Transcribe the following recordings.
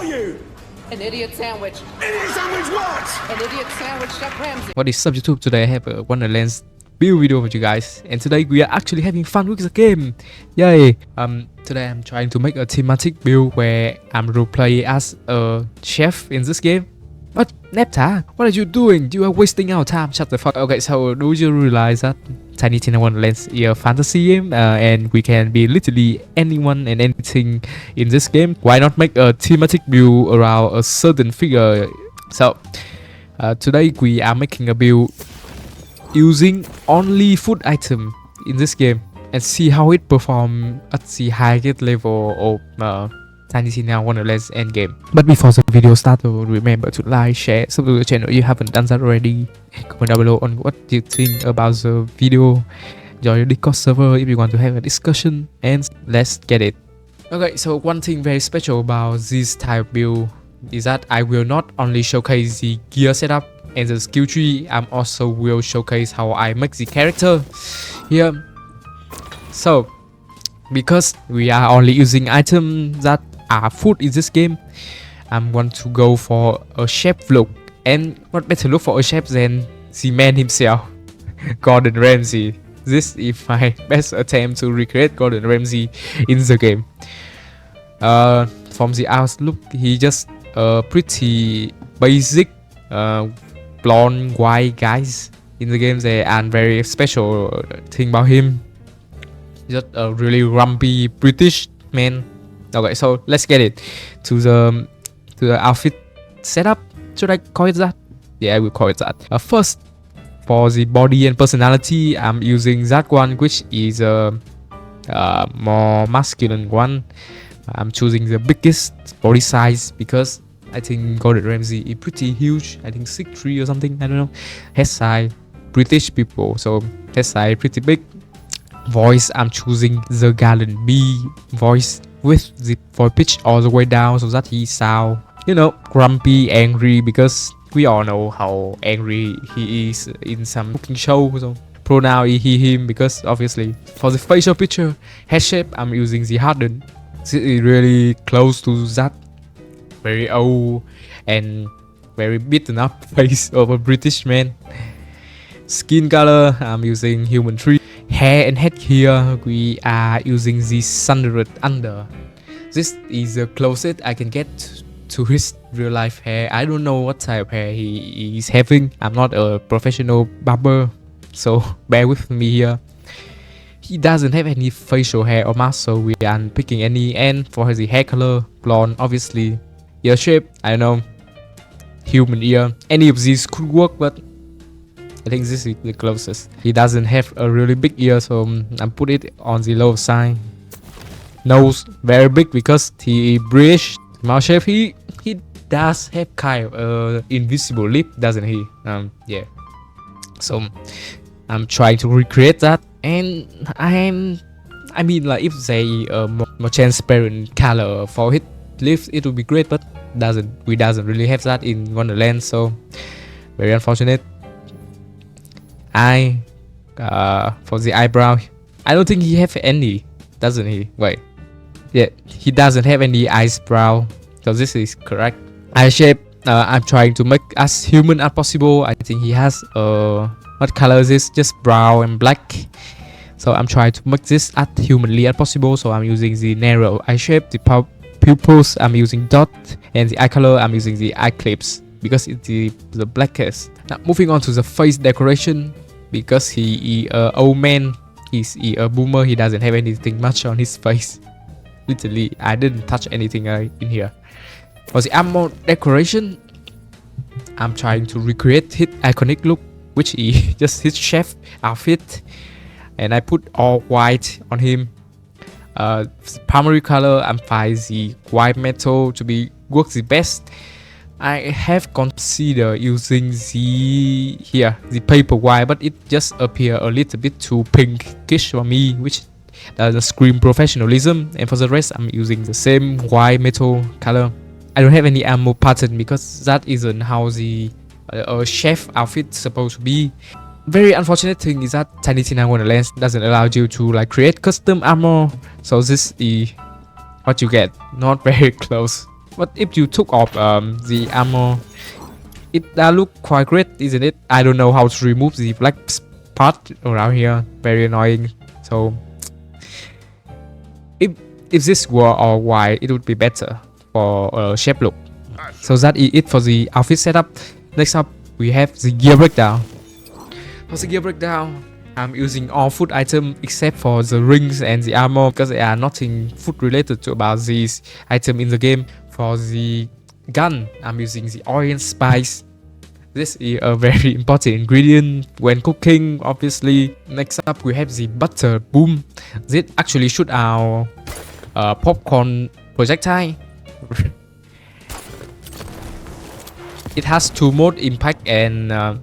are you? An idiot sandwich. Idiot sandwich what? An idiot sandwich, Chef Ramsay. What is up YouTube? Today I have a Wonderlands build video with you guys, and today we are actually having fun with the game. Yay! Today I'm trying to make a thematic build where I'm roleplay as a chef in this game. But Nepta, what are you doing? You are wasting our time. Shut the fuck. Okay, so do you realize that Tiny Tina Wonderlands is a fantasy game, and we can be literally anyone and anything in this game? Why not make a thematic build around a certain figure? So today we are making a build using only food item in this game and see how it performs at the highest level of Tiny Tina Wonderlands endgame. But before the video starts, remember to like, share, subscribe to the channel if you haven't done that already. Comment down below on what you think about the video. Join the Discord server if you want to have a discussion, and let's get it. Okay, so one thing very special about this type build is that I will not only showcase the gear setup and the skill tree, I also will showcase how I make the character here. So because we are only using items that are food in this game, I'm going to go for a chef look, and what better look for a chef than the man himself, Gordon Ramsay. This is my best attempt to recreate Gordon Ramsay in the game. From the outlook, he just pretty basic blonde white guys in the game. There are very special thing about him. Just a really grumpy British man. Okay, so let's get it to the outfit setup. Should I call it that? Yeah, I will call it that. First, for the body and personality, I'm using that one, which is a more masculine one. I'm choosing the biggest body size because I think Gordon Ramsay is pretty huge. I think 6'3" or something. I don't know. Head size, British people, so head size pretty big. Voice, I'm choosing the Garden Bee voice with the voice pitch all the way down so that he sound, you know, grumpy, angry, because we all know how angry he is in some cooking show. So pronoun is he, him, because obviously. For the facial picture, head shape, I'm using the hardened. This is really close to that very old and very beaten up face of a British man. Skin color, I'm using human tree. Hair and head here, we are using the sundered under. This is the closest I can get to his real life hair. I don't know what type of hair he is having. I'm not a professional barber, so bear with me here. He doesn't have any facial hair or mask, so we aren't picking any. And for the hair color, blonde, obviously. Ear shape, I don't know, human ear. Any of these could work, but I think this is the closest. He doesn't have a really big ear, so I put it on the lower side. Nose very big because he British. Mouth shape, he does have kind of invisible lip, doesn't he? Yeah. So I'm trying to recreate that, and I mean, like, if they more transparent color for his lips, it would be great, but we doesn't really have that in Wonderlands, so very unfortunate. For the eyebrow, I don't think he have any, doesn't he? Wait, yeah, he doesn't have any eyebrow, so this is correct. Eye shape, I'm trying to make as human as possible. I think he has what color is this? Just brown and black, so I'm trying to make this as humanly as possible, so I'm using the narrow eye shape. The pupils, I'm using dot, and the eye color, I'm using the eye clips because it's the blackest. Now moving on to the face decoration, because he is an old man, he's a boomer, he doesn't have anything much on his face. Literally, I didn't touch anything in here. For the armor decoration, I'm trying to recreate his iconic look, which is just his chef outfit, and I put all white on him. Primary color, I'm finding the white metal to be work the best. I have considered using the paper white, but it just appear a little bit too pinkish for me, which doesn't scream professionalism. And for the rest, I'm using the same white metal color. I don't have any ammo pattern because that isn't how the chef outfit supposed to be. Very unfortunate thing is that Tiny Tina Wonderlands doesn't allow you to like create custom armor, so this is what you get. Not very close. But if you took off the armor, it that look quite great, isn't it? I don't know how to remove the black part around here. Very annoying. So if this were all white, it would be better for a shape look. So that is it for the outfit setup. Next up, we have the gear breakdown. For the gear breakdown, I'm using all food items except for the rings and the armor because they are nothing food related to about these items in the game. For the gun, I'm using the orange spice. This is a very important ingredient when cooking, obviously. Next up, we have the butter boom. This actually shoot our popcorn projectile. It has 2 mode, impact and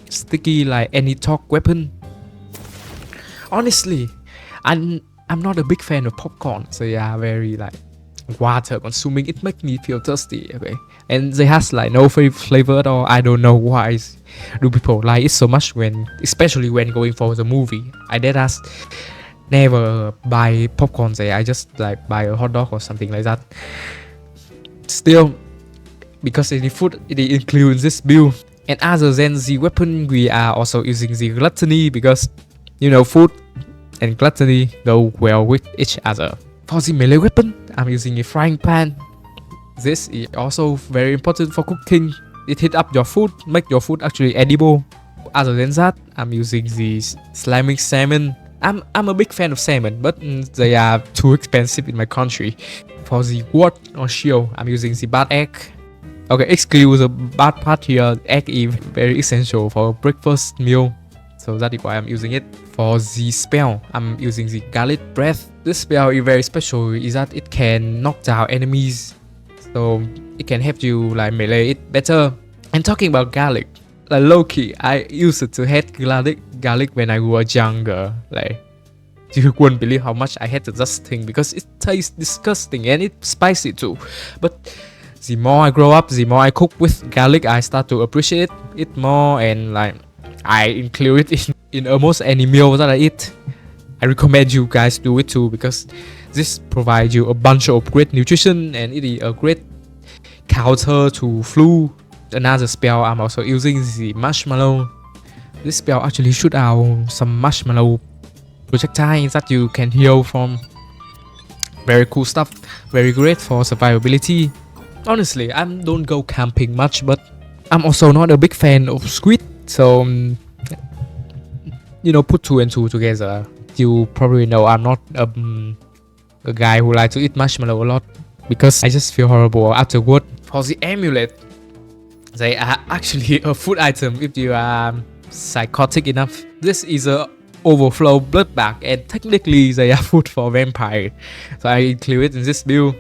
sticky like any torque weapon. Honestly, I'm not a big fan of popcorn. So yeah, very like water consuming. It makes me feel thirsty. Okay, and they has like no flavor at all. I don't know why do people like it so much when, especially when going for the movie. I did ask never buy popcorn there. I just like buy a hot dog or something like that. Still, because any food it includes this build. And other than the weapon, we are also using the gluttony because you know food and gluttony go well with each other. For the melee weapon, I'm using a frying pan. This is also very important for cooking. It heat up your food, make your food actually edible. Other than that, I'm using the slamming salmon. I'm a big fan of salmon, but they are too expensive in my country. For the ward or shield, I'm using the bad egg. Okay, exclude the bad part here. Egg is very essential for breakfast meal, so that is why I'm using it. For the spell, I'm using the garlic breath. This spell is very special, is that it can knock down enemies, so it can help you like melee it better. And talking about garlic, like low-key, I used to hate garlic when I was younger. Like, you wouldn't believe how much I hated this thing because it tastes disgusting and it's spicy too. But the more I grow up, the more I cook with garlic, I start to appreciate it more, and like I include it in almost any meal that I eat. I recommend you guys do it too because this provides you a bunch of great nutrition and it is a great counter to flu. Another spell I'm also using the marshmallow. This spell actually shoot out some marshmallow projectiles that you can heal from. Very cool stuff, very great for survivability. Honestly, I don't go camping much, but I'm also not a big fan of squid, so you know, put 2 and 2 together. You probably know I'm not a guy who likes to eat marshmallow a lot because I just feel horrible afterward. For the amulet, they are actually a food item if you are psychotic enough. This is a overflow blood bag and technically they are food for vampire, so I include it in this build.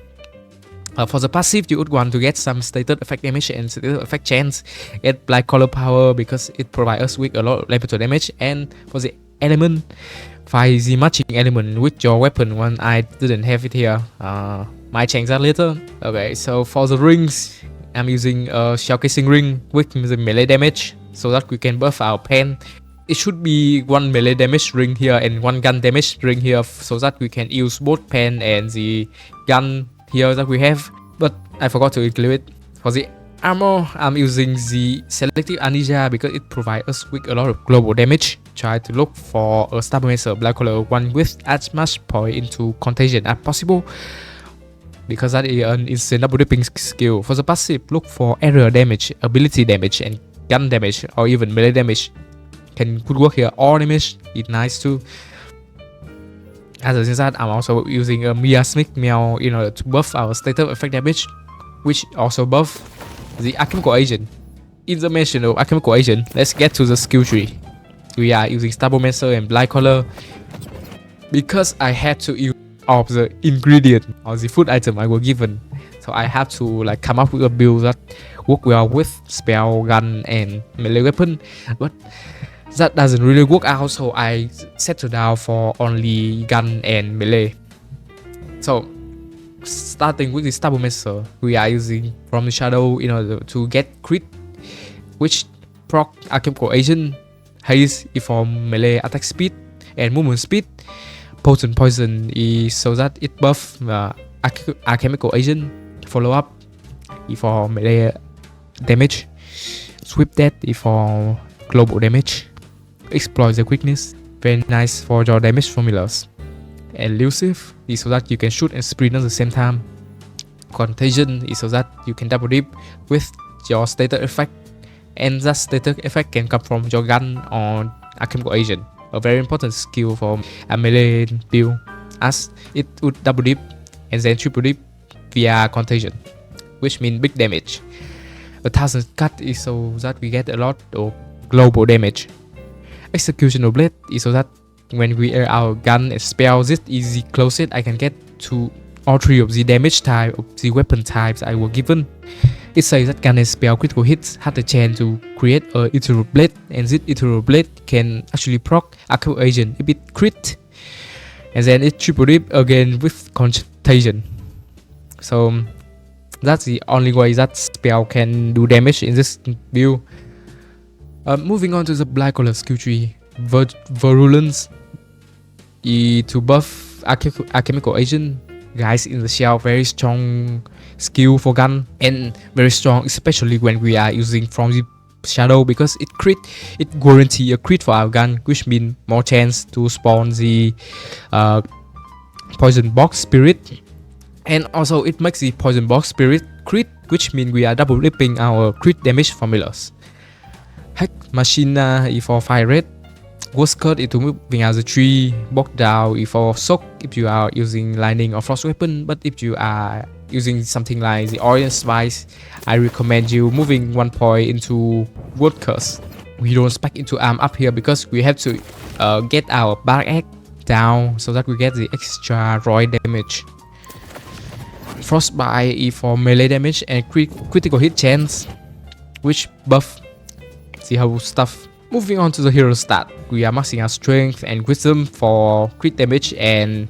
For the passive, you would want to get some status effect damage and status effect chance. Get black color power because it provides us with a lot of elemental damage. And for the element, find the matching element with your weapon. One I didn't have it here. Might change that later. Okay, so for the rings, I'm using a shell casing ring with the melee damage so that we can buff our pen. It should be 1 melee damage ring here and 1 gun damage ring here so that we can use both pen and the gun here that we have, but I forgot to include it. For the armor, I'm using the selective amnesia because it provides us with a lot of global damage. Try to look for a stabilizer black color one with as much point into contagion as possible because that is an instant double dipping skill. For the passive, look for area damage, ability damage, and gun damage, or even melee damage. Could work here. All damage is nice too. Other than that, I'm also using a miasmic meow in order to buff our status effect damage, which also buff the alchemical agent. In the mention of alchemical agent, let's get to the skill tree. We are using Starbomancer and Blind Color because I had to use all of the ingredient or the food item I was given. So I have to like come up with a build that work well with spell, gun, and melee weapon, but that doesn't really work out, so I settled down for only gun and melee. So starting with the Starbomancer, we are using From the Shadow in order to get crit, which proc alchemical agent, haste is for melee attack speed and movement speed. Poison is so that it buff alchemical agent. Follow up for melee damage, sweep that for global damage, exploit the quickness, very nice for your damage formulas. Elusive is so that you can shoot and sprint at the same time. Contagion is so that you can double dip with your status effect, and that status effect can come from your gun or alchemical agent, a very important skill for a melee build, as it would double dip and then triple dip via contagion, which means big damage. 1000 cut is so that we get a lot of global damage. Executional blade is so that when we air our gun and spell this easy close it, I can get to all three of the damage type of the weapon types I was given. It says that gun and spell critical hits had the chance to create a ethereal blade, and this ethereal blade can actually proc alchemical agent if it crit, and then it triple dip again with contagion. So that's the only way that spell can do damage in this build. Moving on to the black color skill tree, Virulence to buff alchemical agent. Guys, in the shell, very strong skill for gun, and very strong especially when we are using from the shadow, because it guarantee a crit for our gun, which means more chance to spawn the poison box spirit, and also it makes the poison box spirit crit, which means we are double dipping our crit damage formulas. Hack Machina for fire rate. Worst cut is to moving out the tree. Bog down for soak if you are using lightning or frost weapon, but if you are using something like the orange spice, I recommend you moving 1 point into wood curse. We don't spec into arm up here because we have to get our bark egg down so that we get the extra roy damage. Frostbite is for melee damage and critical hit chance, which buff the whole stuff. Moving on to the hero stat, we are maxing our strength and wisdom for crit damage and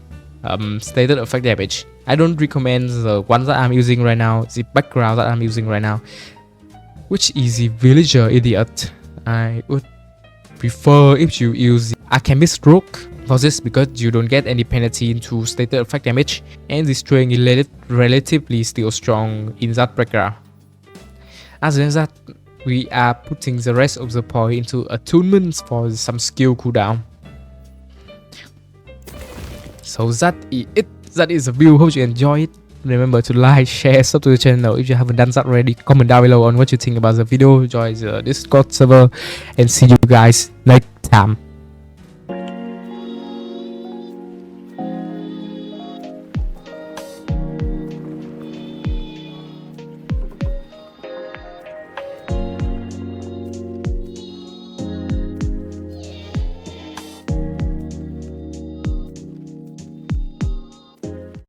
stated effect damage. I don't recommend the one that I'm using right now, the background that I'm using right now, which is the villager idiot. I would prefer if you use the alchemist stroke for this, because you don't get any penalty into stated effect damage, and the strength is relatively still strong in that background. Other than that, we are putting the rest of the point into attunements for some skill cooldown. So that is it. That is the build. Hope you enjoy it. Remember to like, share, sub to the channel if you haven't done that already. Comment down below on what you think about the video. Join the Discord server, and see you guys next time.